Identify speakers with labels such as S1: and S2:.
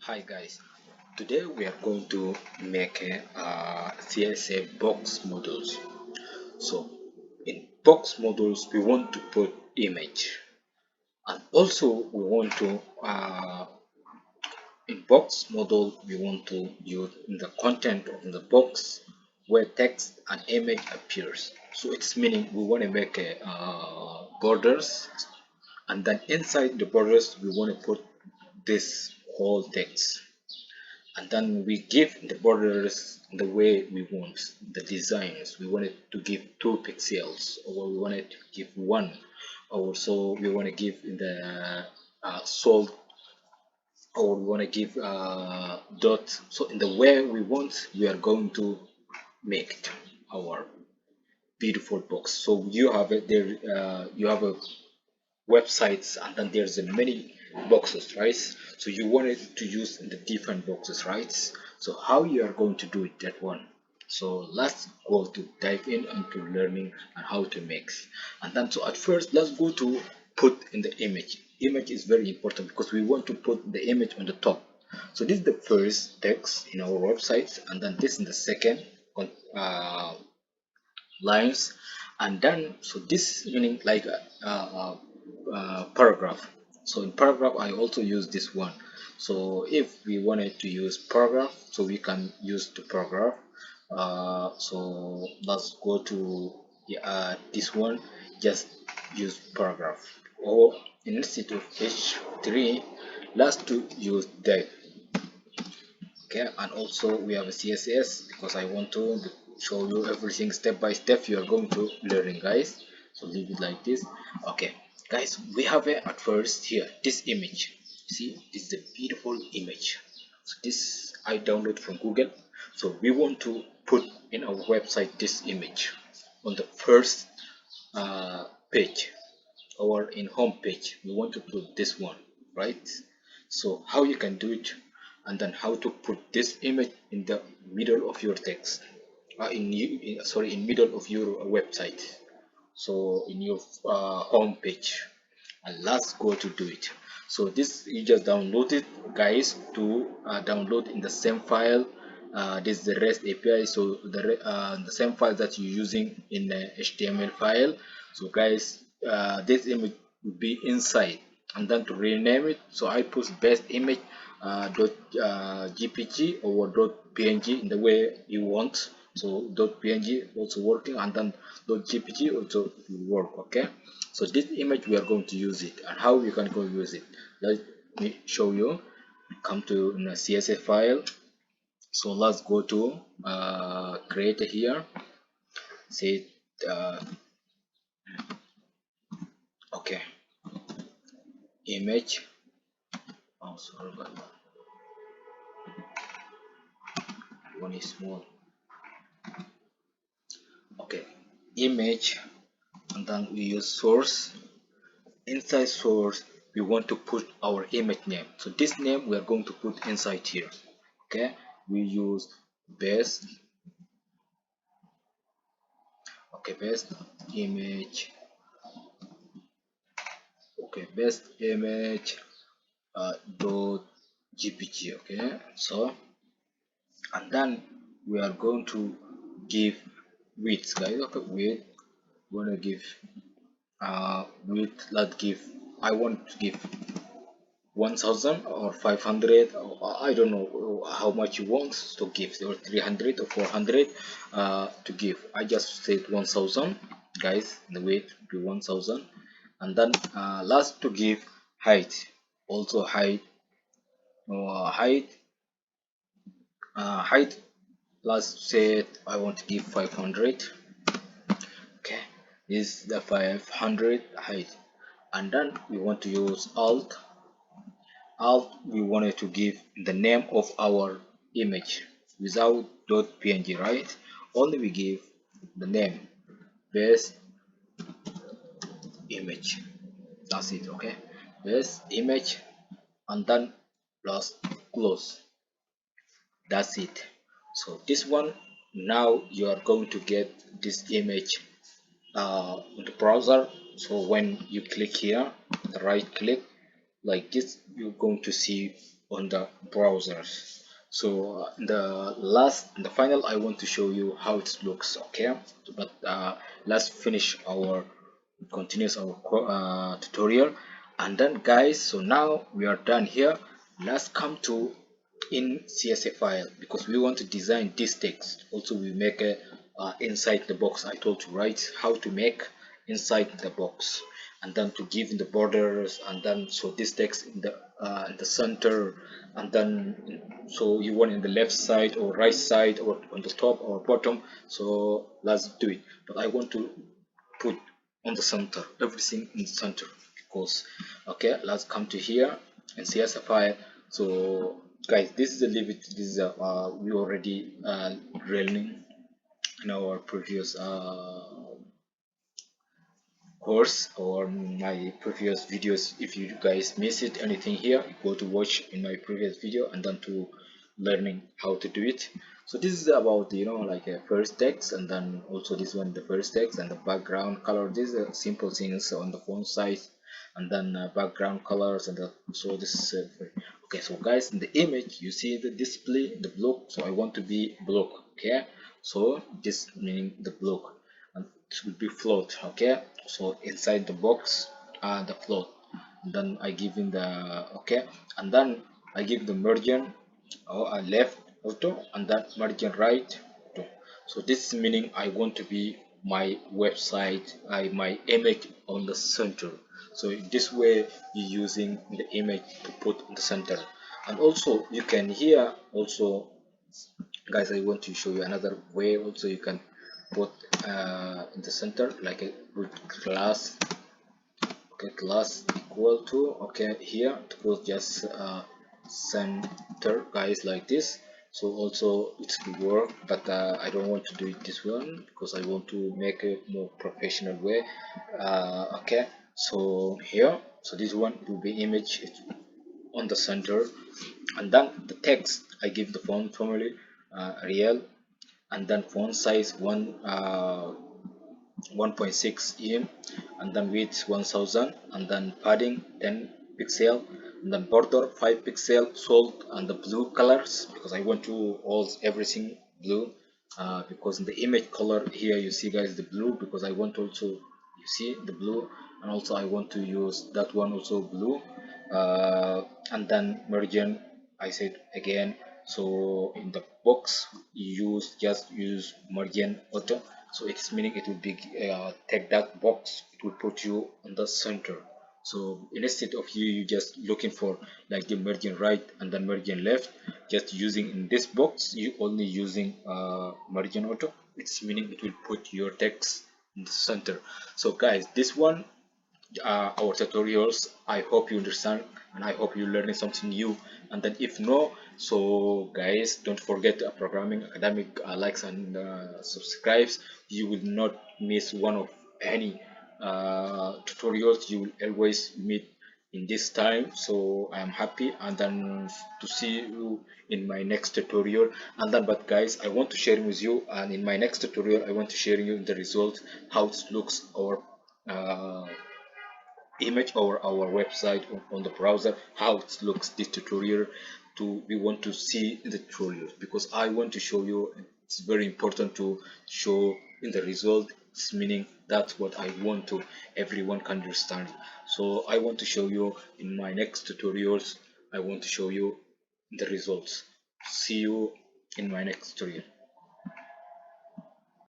S1: Hi guys, today we are going to make a CSS box models. So in box models we want to put image, and also we want to in box model we want to use in the content of the box where text and image appears. So it's meaning we want to make a borders, and then inside the borders we want to put this whole text, and then we give the borders the way we want the designs. We wanted to give 2 pixels, or we wanted to give one, or so we want to give in the salt, or we want to give dot. So in the way we want, we are going to make it our beautiful box. So you have it there, you have a websites, and then there's a many boxes, right? So you wanted to use the different boxes, right? So how you are going to do it, that one. So let's go to dive in into learning and how to mix. And then so at first let's go to put in the image is very important because we want to put the image on the top. So this is the first text in our website, and then this is the second uh, lines, and then so this meaning like paragraph. So in paragraph I also use this one. So if we wanted to use paragraph, so we can use the paragraph. So let's go to this one, just use paragraph, or instead of h3 let's to use div. Okay, and also we have a css because I want to show you everything step by step you are going to learning, guys. So leave it like this. Okay guys, we have a at first here this image. See, this is a beautiful image. So this I download from Google. So we want to put in our website this image on the first page, or in home page we want to put this one, right? So how you can do it, and then how to put this image in the middle of your text, in middle of your website, so in your home page. And let's go to do it. So this you just download it, guys, to download in the same file. This is the REST API, so the same file that you're using in the HTML file. So guys, this image will be inside, and then to rename it, so I put best image dot gpg or dot png in the way you want. So dot png also working, and then dot gpg also will work. Okay, so this image we are going to use it, and how we can go use it, let me show you. Come to in a css file. So let's go to create here, say okay, image. Oh sorry, but one is small. Okay, image, and then we use source. Inside source we want to put our image name, so this name we are going to put inside here. Okay, we use best. Okay, best image. Okay, best image dot gpg. Okay, so and then we are going to give width, guys. Okay, width, want to give width, let's give, I want to give 1000 or 500, or I don't know how much you want to give, or 300 or 400 to give. I just said 1000, guys. The weight be 1000, and then last to give height, also height, height, height, last say I want to give 500. Okay, this is the 500 height, and then we want to use alt. We wanted to give the name of our image without .png, right? Only we give the name best image. That's it. Okay, best image, and then plus close. That's it. So this one, now you are going to get this image in the browser. So when you click here, the right click, like this you're going to see on the browsers. So the final I want to show you how it looks, okay? But let's finish our continues our tutorial. And then guys, so now we are done here. Let's come to in CSS file, because we want to design this text. Also we make a inside the box. I told you right how to make inside the box, and then to give in the borders, and then so this text in the center, and then so you want in the left side or right side or on the top or bottom. So let's do it, but I want to put on the center, everything in the center. Because okay, let's come to here and see as a file. So guys, this is a little bit, this is a we already learning in our previous course or my previous videos. If you guys miss it anything here, go to watch in my previous video and then to learning how to do it. So this is about, you know, like a first text, and then also this one the first text and the background color. These are simple things on the font size, and then background colors, and so this is okay. So guys, in the image you see the display the block, so I want to be block, okay? So this meaning the block, and it will be float, okay? So inside the box the float, and then I give in the okay, and then I give the margin or left auto, and then margin right auto. So this is meaning I want to be my website, my image on the center. So in this way you're using the image to put in the center. And also you can here also guys, I want to show you another way also you can put in the center, like a root class. Okay, class equal to, okay, here to put just center guys, like this. So also it will work, but I don't want to do it this one because I want to make a more professional way. Okay, so here, so this one will be image on the center, and then the text I give the font family real, and then font size 1.6 em, and then width 1000, and then padding 10 pixel, and then border 5 pixel, salt and the blue colors, because I want to all everything blue, because in the image color here you see guys the blue, because I want also you see the blue, and also I want to use that one also blue, and then margin I said again. So in the box you just use margin auto, so it's meaning it will be take that box, it will put you on the center. So instead of you just looking for like the margin right and then margin left, just using in this box you only using margin auto, it's meaning it will put your text in the center. So guys, this one our tutorials, I hope you understand, and I hope you're learning something new. And then if no, so guys, don't forget programming academic likes and subscribes. You will not miss one of any tutorials. You will always meet in this time. So I am happy, and then to see you in my next tutorial. And then but guys, I want to share with you, and in my next tutorial I want to share you the result, how it looks, our image or our website on the browser, how it looks, this tutorial. To we want to see in the tutorials, because I want to show you, it's very important to show in the result. It's meaning that's what I want to everyone can understand. So I want to show you in my next tutorials, I want to show you the results. See you in my next tutorial.